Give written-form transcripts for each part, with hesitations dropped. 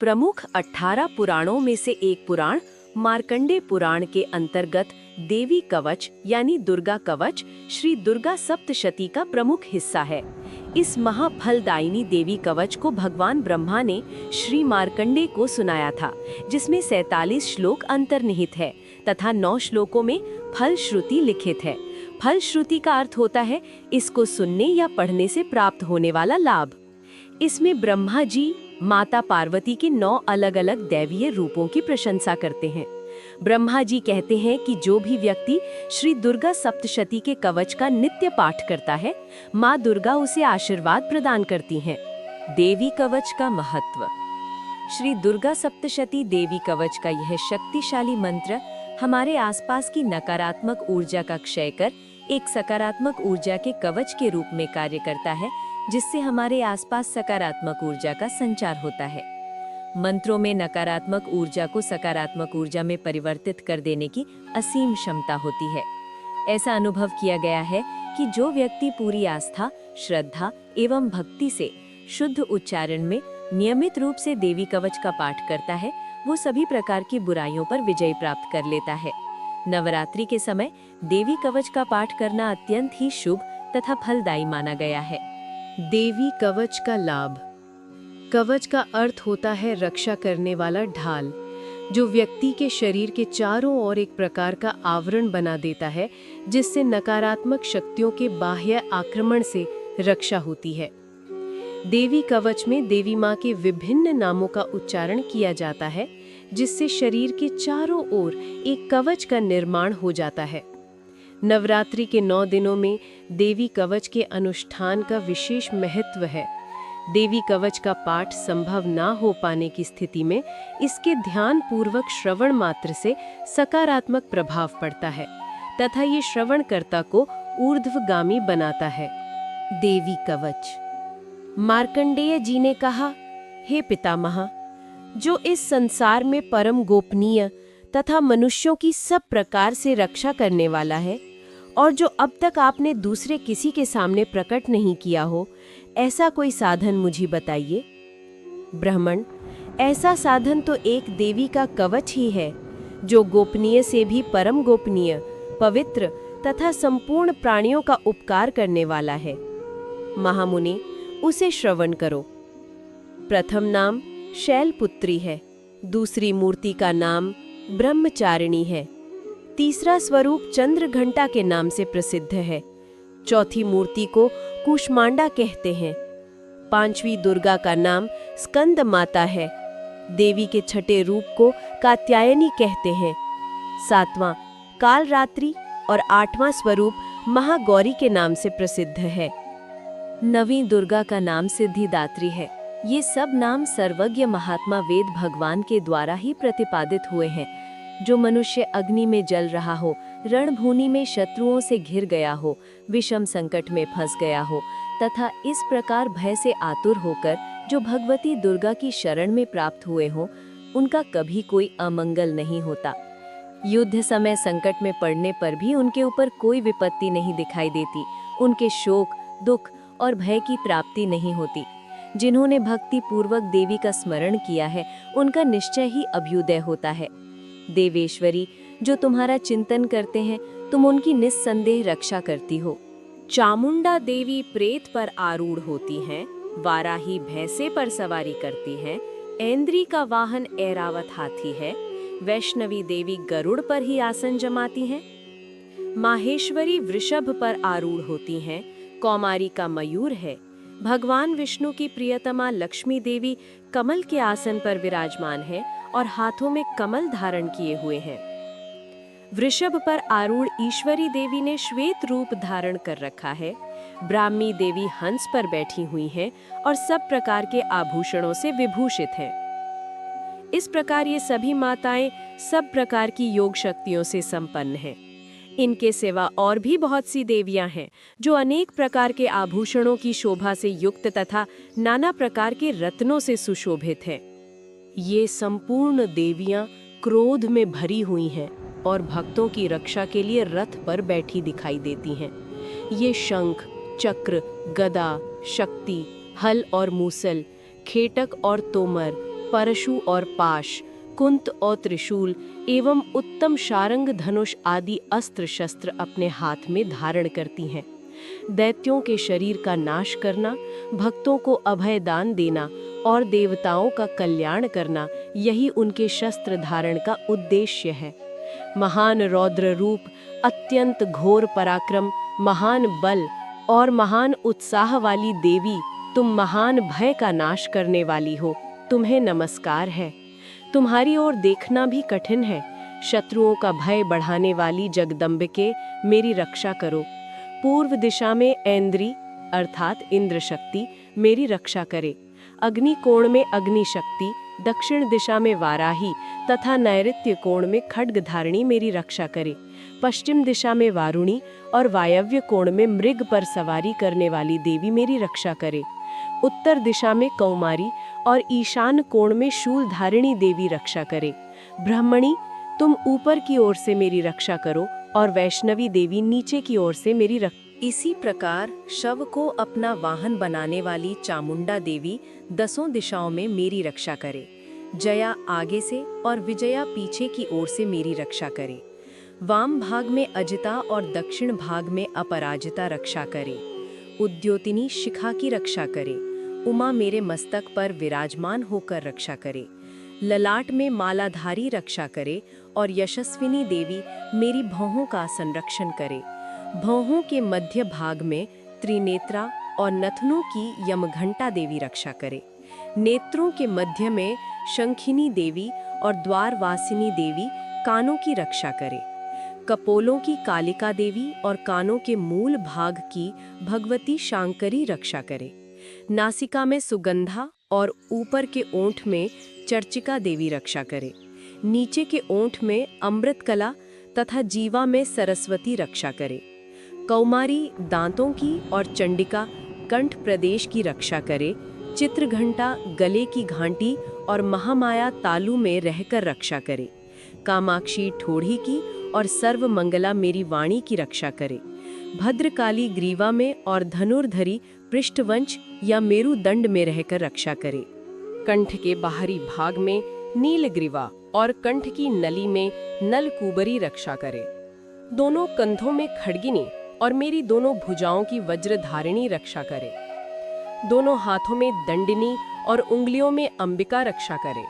प्रमुख 18 पुराणों में से एक पुराण मार्कंडेय पुराण के अंतर्गत देवी कवच यानी दुर्गा कवच श्री दुर्गा सप्तशती का प्रमुख हिस्सा है। इस महाफलदायिनी देवी कवच को भगवान ब्रह्मा ने श्री मार्कंडेय को सुनाया था, जिसमें 47 श्लोक अंतर्निहित है तथा 9 श्लोकों में फलश्रुति लिखित है। फलश्रुति का अर्थ होता है इसको सुनने या पढ़ने से प्राप्त होने वाला लाभ। इसमें ब्रह्मा जी माता पार्वती के 9 अलग अलग दैवीय रूपों की प्रशंसा करते हैं। ब्रह्मा जी कहते हैं कि जो भी व्यक्ति श्री दुर्गा सप्तशती के कवच का नित्य पाठ करता है, माँ दुर्गा उसे आशीर्वाद प्रदान करती हैं। देवी कवच का महत्व। श्री दुर्गा सप्तशती देवी कवच का यह शक्तिशाली मंत्र हमारे आसपास की नकारात्मक ऊर्जा का क्षय कर एक सकारात्मक ऊर्जा के कवच के रूप में कार्य करता है, जिससे हमारे आसपास सकारात्मक ऊर्जा का संचार होता है। मंत्रों में नकारात्मक ऊर्जा को सकारात्मक ऊर्जा में परिवर्तित कर देने की असीम क्षमता होती है। ऐसा अनुभव किया गया है कि जो व्यक्ति पूरी आस्था, श्रद्धा एवं भक्ति से शुद्ध उच्चारण में नियमित रूप से देवी कवच का पाठ करता है, वो सभी प्रकार की बुराइयों पर विजय प्राप्त कर लेता है। नवरात्रि के समय देवी कवच का पाठ करना अत्यंत ही शुभ तथा फलदायी माना गया है। देवी कवच का लाभ। कवच का अर्थ होता है रक्षा करने वाला ढाल, जो व्यक्ति के शरीर के चारों ओर एक प्रकार का आवरण बना देता है, जिससे नकारात्मक शक्तियों के बाह्य आक्रमण से रक्षा होती है। देवी कवच में देवी माँ के विभिन्न नामों का उच्चारण किया जाता है, जिससे शरीर के चारों ओर एक कवच का निर्माण हो जाता है। नवरात्रि के 9 दिनों में देवी कवच के अनुष्ठान का विशेष महत्व है। देवी कवच का पाठ संभव ना हो पाने की स्थिति में इसके ध्यान पूर्वक श्रवण मात्र से सकारात्मक प्रभाव पड़ता है तथा ये श्रवणकर्ता को ऊर्ध्वगामी बनाता है। देवी कवच। मार्कंडेय जी ने कहा, हे पितामह, जो इस संसार में परम गोपनीय तथा मनुष्यों की सब प्रकार से रक्षा करने वाला है और जो अब तक आपने दूसरे किसी के सामने प्रकट नहीं किया हो, ऐसा कोई साधन मुझे बताइए। ब्राह्मण, ऐसा साधन तो एक देवी का कवच ही है, जो गोपनीय से भी परम गोपनीय, पवित्र तथा संपूर्ण प्राणियों का उपकार करने वाला है। महामुनि, उसे श्रवण करो। प्रथम नाम शैलपुत्री है, दूसरी मूर्ति का नाम ब्रह्मचारिणी है, तीसरा स्वरूप चंद्रघंटा के नाम से प्रसिद्ध है, चौथी मूर्ति को कूष्मांडा कहते हैं, पांचवी दुर्गा का नाम स्कंद माता है, देवी के छठे रूप को कात्यायनी कहते हैं, सातवां कालरात्रि और आठवां स्वरूप महागौरी के नाम से प्रसिद्ध है। नवीं दुर्गा का नाम सिद्धिदात्री है। ये सब नाम सर्वज्ञ महात्मा वेद भगवान के द्वारा ही प्रतिपादित हुए हैं। जो मनुष्य अग्नि में जल रहा हो, रणभूमि में शत्रुओं से घिर गया हो, विषम संकट में फंस गया हो तथा इस प्रकार भय से आतुर होकर जो भगवती दुर्गा की शरण में प्राप्त हुए हों, उनका कभी कोई अमंगल नहीं होता। युद्ध समय संकट में पड़ने पर भी उनके ऊपर कोई विपत्ति नहीं दिखाई देती। उनके शोक, दुख और भय की प्राप्ति नहीं होती। जिन्होंने भक्ति पूर्वक देवी का स्मरण किया है, उनका निश्चय ही अभ्युदय होता है। देवेश्वरी, जो तुम्हारा चिंतन करते हैं, तुम उनकी निस्संदेह रक्षा करती हो। चामुंडा देवी प्रेत पर आरूढ़ होती हैं, वाराही भैंसे पर सवारी करती हैं, ऐन्द्री का वाहन ऐरावत हाथी है, वैष्णवी देवी गरुड़ पर ही आसन जमाती हैं, माहेश्वरी वृषभ पर आरूढ़ होती हैं, कौमारी का मयूर है, भगवान विष्णु की प्रियतमा लक्ष्मी देवी कमल के आसन पर विराजमान है और हाथों में कमल धारण किए हुए हैं। वृषभ पर आरूढ़ ईश्वरी देवी ने श्वेत रूप धारण कर रखा है। ब्राह्मी देवी हंस पर बैठी हुई हैं और सब प्रकार के आभूषणों से विभूषित हैं। इस प्रकार ये सभी माताएं सब प्रकार की योग शक्तियों से संपन्न हैं। इनके सिवा और भी बहुत सी देवियां हैं जो अनेक प्रकार के आभूषणों की शोभा से युक्त तथा नाना प्रकार के रत्नों से सुशोभित हैं। ये संपूर्ण देवियां क्रोध में भरी हुई हैं और भक्तों की रक्षा के लिए रथ पर बैठी दिखाई देती हैं। ये शंख, चक्र, गदा, शक्ति, हल और मूसल, खेटक और तोमर, परशु और पाश, कुंत और त्रिशूल एवं उत्तम शारंग, धनुष आदि अस्त्र शस्त्र अपने हाथ में धारण करती हैं। दैत्यों के शरीर का नाश करना, भक्तों को अभय दान देना और देवताओं का कल्याण करना, यही उनके शस्त्र धारण का उद्देश्य है। महान रौद्र रूप, अत्यंत घोर पराक्रम, महान बल और महान उत्साह वाली देवी, तुम महान भय का नाश करने वाली हो, तुम्हें नमस्कार है। तुम्हारी ओर देखना भी कठिन है। शत्रुओं का भय बढ़ाने वाली जगदम्बिके, मेरी रक्षा करो। पूर्व दिशा में ऐन्द्री अर्थात इंद्र शक्ति मेरी रक्षा करे। अग्नि कोण में अग्नि शक्ति, दक्षिण दिशा में वाराही तथा नैऋत्य कोण में खड्गधारिणी मेरी रक्षा करे। पश्चिम दिशा में वारुणी और वायव्य कोण में मृग पर सवारी करने वाली देवी मेरी रक्षा करे। उत्तर दिशा में कौमारी और ईशान कोण में शूलधारिणी देवी रक्षा करे। ब्रह्मणी, तुम ऊपर की ओर से मेरी रक्षा करो और वैष्णवी देवी नीचे की ओर से मेरी रक्षा। इसी प्रकार शव को अपना वाहन बनाने वाली चामुंडा देवी 10 दिशाओं में मेरी रक्षा करे। जया आगे से और विजया पीछे की ओर से मेरी रक्षा करे। वाम भाग में अजिता और दक्षिण भाग में अपराजिता रक्षा करे। उद्योतिनी शिखा की रक्षा करे। उमा मेरे मस्तक पर विराजमान होकर रक्षा करे। ललाट में मालाधारी रक्षा करे और यशस्विनी देवी मेरी भौहों का संरक्षण करे। भौहों के मध्य भाग में त्रिनेत्रा और नथनों की यमघंटा देवी रक्षा करे। नेत्रों के मध्य में शंखिनी देवी और द्वारवासिनी देवी कानों की रक्षा करे। कपोलों की कालिका देवी और कानों के मूल भाग की भगवती शांकरी रक्षा करे। नासिका में सुगंधा और ऊपर के ओंठ में चर्चिका देवी रक्षा करे। नीचे के ओंठ में अमृतकला तथा जीवा में सरस्वती रक्षा करे। कौमारी दांतों की और चंडिका कंठ प्रदेश की रक्षा करे। चित्रघंटा गले की घांटी और महामाया तालु में रहकर रक्षा करे। कामाक्षी ठोड़ी की और सर्वमंगला मेरी वाणी की रक्षा करे। भद्रकाली ग्रीवा में और धनुर्धरी पृष्ठवंश या मेरुदंड में रहकर रक्षा करे। कंठ के बाहरी भाग में नीलग्रीवा और कंठ की नली में नलकूबरी रक्षा करे। दोनों कंधों में खड्गिनी और मेरी दोनों भुजाओं की वज्रधारिणी रक्षा करे। दोनों हाथों में दंडिनी और उंगलियों में अंबिका रक्षा करे।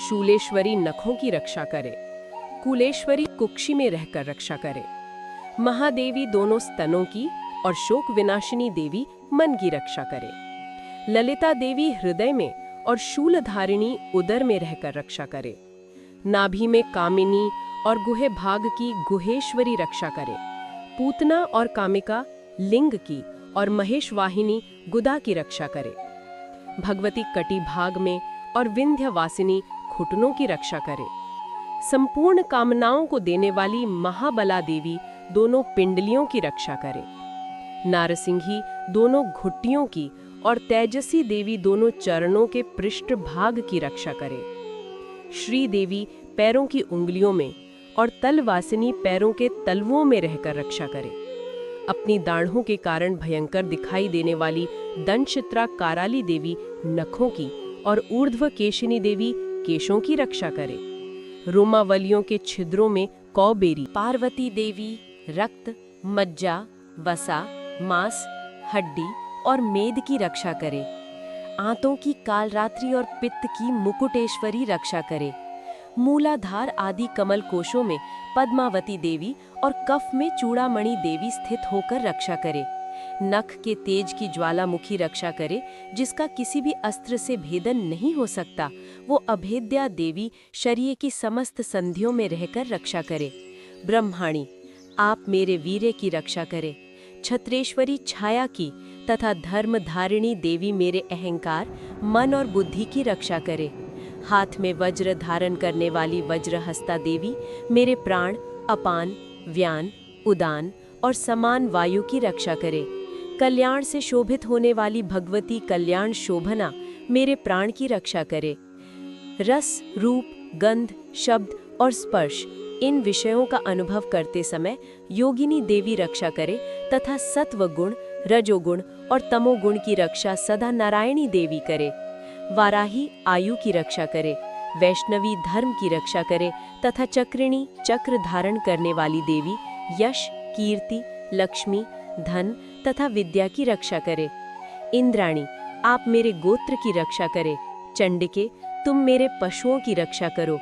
शूलेश्वरी नखों की रक्षा करे। कुलेश्वरी कुक्षी में रहकर रक्षा करे। महादेवी दोनों स्तनों की और शोक विनाशिनी देवी मन की रक्षा करे। ललिता देवी हृदय में और शूलधारिणी उदर में रहकर रक्षा करे। नाभि में कामिनी और गुहे भाग की गुहेश्वरी रक्षा करे। पूतना और कामिका लिंग की और महेशवाहिनी गुदा की रक्षा करे। भगवती कटी भाग में और विंध्यवासिनी घुटनों की रक्षा करे। संपूर्ण कामनाओं को देने वाली महाबला देवी दोनों पिंडलियों की रक्षा करे। नारसिंही दोनों घुट्टियों की और तेजसी देवी दोनों चरणों के पृष्ठ भाग की रक्षा करे। श्री देवी पैरों की उंगलियों में और तलवासिनी पैरों के तलवों में रहकर रक्षा करे। अपनी दाढ़ों के कारण भयंकर दिखाई देने वाली दंशचित्रा काराली देवी नखों की और ऊर्ध्व केशिनी देवी केशों की रक्षा करे। रोमावलियों के छिद्रों में कौबेरी पार्वती देवी रक्त, मज्जा, वसा, मांस, हड्डी और मेद की रक्षा करे। आंतों की कालरात्रि और पित्त की मुकुटेश्वरी रक्षा करे। मूलाधार आदि कमल कोशों में पद्मावती देवी और कफ में चूड़ामणि देवी स्थित होकर रक्षा करे। नख के तेज की ज्वालामुखी रक्षा करे, जिसका किसी भी अस्त्र से भेदन नहीं हो सकता। वो अभेद्या देवी शरीर की समस्त संधियों में रहकर रक्षा करे। ब्रह्माणी, आप मेरे वीर्य की रक्षा करे। छत्रेश्वरी छाया की तथा धर्मधारिणी देवी मेरे अहंकार, मन और बुद्धि की रक्षा करे। हाथ में वज्र धारण करने वाली वज्रहस्ता देवी मेरे प्राण, अपान, व्यान, उदान और समान वायु की रक्षा करे। कल्याण से शोभित होने वाली भगवती कल्याण शोभना मेरे प्राण की रक्षा करे। रस, रूप, गंध, शब्द और स्पर्श इन विषयों का अनुभव करते समय योगिनी देवी रक्षा करे तथा सत्व गुण, रजोगुण और तमोगुण की रक्षा सदा नारायणी देवी करे। वाराही आयु की रक्षा करे, वैष्णवी धर्म की रक्षा करे तथा चक्रिणी चक्र धारण करने वाली देवी यश, कीर्ति, लक्ष्मी, धन तथा विद्या की रक्षा करे। इंद्राणी, आप मेरे गोत्र की रक्षा करे। चंडिके, तुम मेरे पशुओं की रक्षा करो।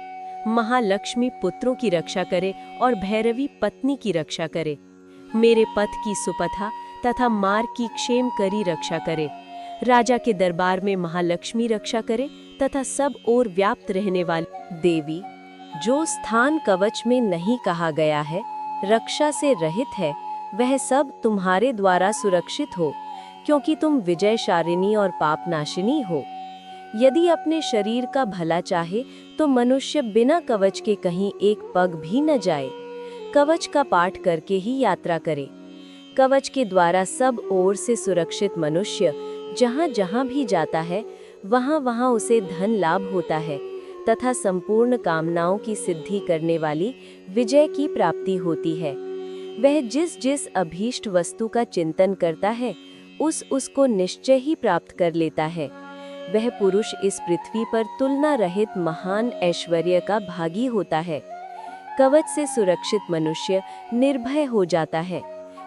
महालक्ष्मी पुत्रों की रक्षा करे और भैरवी पत्नी की रक्षा करे। मेरे पथ की सुपथा तथा मार्ग की क्षेम करी रक्षा करे। राजा के दरबार में महालक्ष्मी रक्षा करे तथा सब ओर व्याप्त रहने वाली देवी, जो स्थान कवच में नहीं कहा गया है, रक्षा से रहित है, वह सब तुम्हारे द्वारा सुरक्षित हो, क्योंकि तुम विजयशारिणी और पापनाशिनी हो। यदि अपने शरीर का भला चाहे तो मनुष्य बिना कवच के कहीं एक पग भी न जाए। कवच का पाठ करके ही यात्रा करे। कवच के द्वारा सब ओर से सुरक्षित मनुष्य जहाँ जहाँ भी जाता है, वहाँ वहाँ उसे धन लाभ होता है तथा संपूर्ण कामनाओं की सिद्धि करने वाली विजय की प्राप्ति होती है। वह जिस जिस अभीष्ट वस्तु का चिंतन करता है, उसको निश्चय ही प्राप्त कर लेता है। वह पुरुष इस पृथ्वी पर तुलना रहित महान ऐश्वर्य का भागी होता है। कवच से सुरक्षित मनुष्य निर्भय हो जाता है।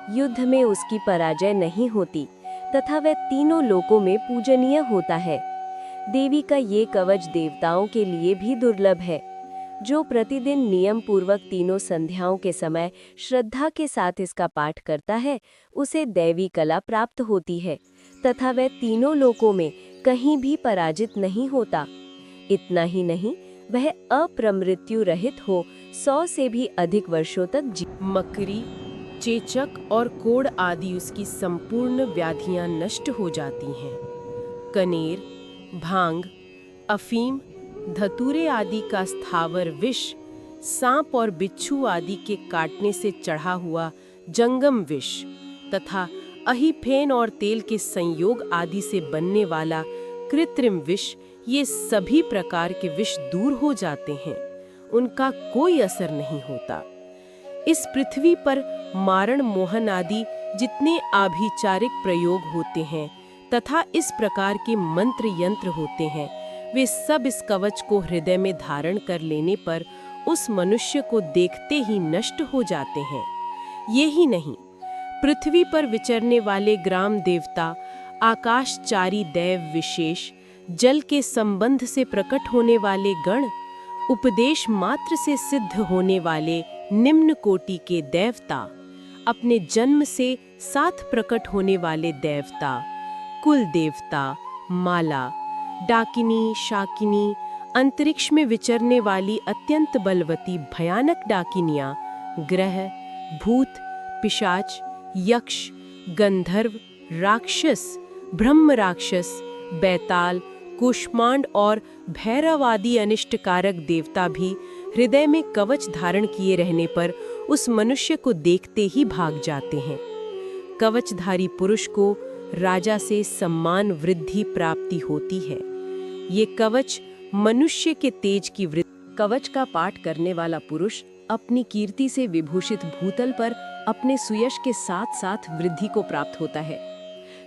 युद्ध में उसकी पराजय नहीं होती तथा वह तीनों लोकों में पूजनीय होता है। देवी का ये कवच देवताओं के लिए भी दुर्लभ है। जो प्रतिदिन नियम पूर्वक तीनों संध्याओं के समय श्रद्धा के साथ इसका पाठ करता है, उसे दैवी कला प्राप्त होती है तथा वह तीनों लोकों में कहीं भी पराजित नहीं होता। इतना ही नहीं, वह अप्रमृत्यु रहित हो 100 से भी अधिक वर्षों तक मकरी, चेचक और कोढ़ आदि उसकी संपूर्ण व्याधियां नष्ट हो जाती हैं। कनेर, भांग, अफीम, धतूरे आदि का स्थावर विष, सांप और बिच्छू आदि के काटने से चढ़ा हुआ जंगम विष तथा अहिफेन और तेल के संयोग आदि से बनने वाला कृत्रिम विष, ये सभी प्रकार के विष दूर हो जाते हैं। उनका कोई असर नहीं होता। इस पृथ्वी पर मारण मोहन आदि जितने आभिचारिक प्रयोग होते हैं तथा इस प्रकार के मंत्र यंत्र होते हैं, वे सब इस कवच को हृदय में धारण कर लेने पर उस मनुष्य को देखते ही नष्ट हो जाते हैं। ये ही नहीं, पृथ्वी पर विचरने वाले ग्राम देवता, आकाशचारी दैव विशेष, जल के संबंध से प्रकट होने वाले गण, उपदेश मात्र से सिद्ध होने वाले निम्न कोटि के देवता, अपने जन्म से साथ प्रकट होने वाले देवता, कुल देवता, माला, डाकिनी, शाकिनी, अंतरिक्ष में विचरने वाली अत्यंत बलवती भयानक डाकिनियां, ग्रह, भूत, पिशाच, यक्ष, गंधर्व, राक्षस, ब्रह्म राक्षस, बैताल, कुष्मांड और भैरव आदि अनिष्टकारक देवता भी हृदय में कवच धारण किए रहने पर उस मनुष्य को देखते ही भाग जाते हैं। कवचधारी पुरुष को राजा से सम्मान वृद्धि प्राप्ति होती है। ये कवच मनुष्य के तेज की वृद्धि। कवच का पाठ करने वाला पुरुष अपनी कीर्ति से विभूषित भूतल पर अपने सुयश के साथ साथ वृद्धि को प्राप्त होता है।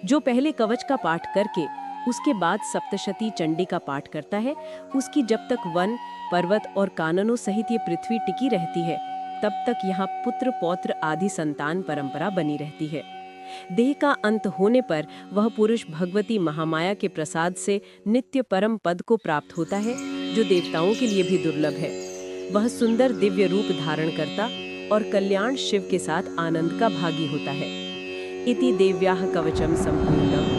जो पहले कवच का पाठ करके उसके बाद सप्तशती चंडी का पाठ करता है, उसकी जब तक वन, पर्वत और काननों सहित ये पृथ्वी टिकी रहती है, तब तक यहाँ पुत्र पौत्र आदि संतान परंपरा बनी रहती है। देह का अंत होने पर वह पुरुष भगवती महामाया के प्रसाद से नित्य परम पद को प्राप्त होता है, जो देवताओं के लिए भी दुर्लभ है। वह सुंदर दिव्य रूप धारण करता और कल्याण शिव के साथ आनंद का भागी होता है। इति देव्याः कवचम संपूर्णम्।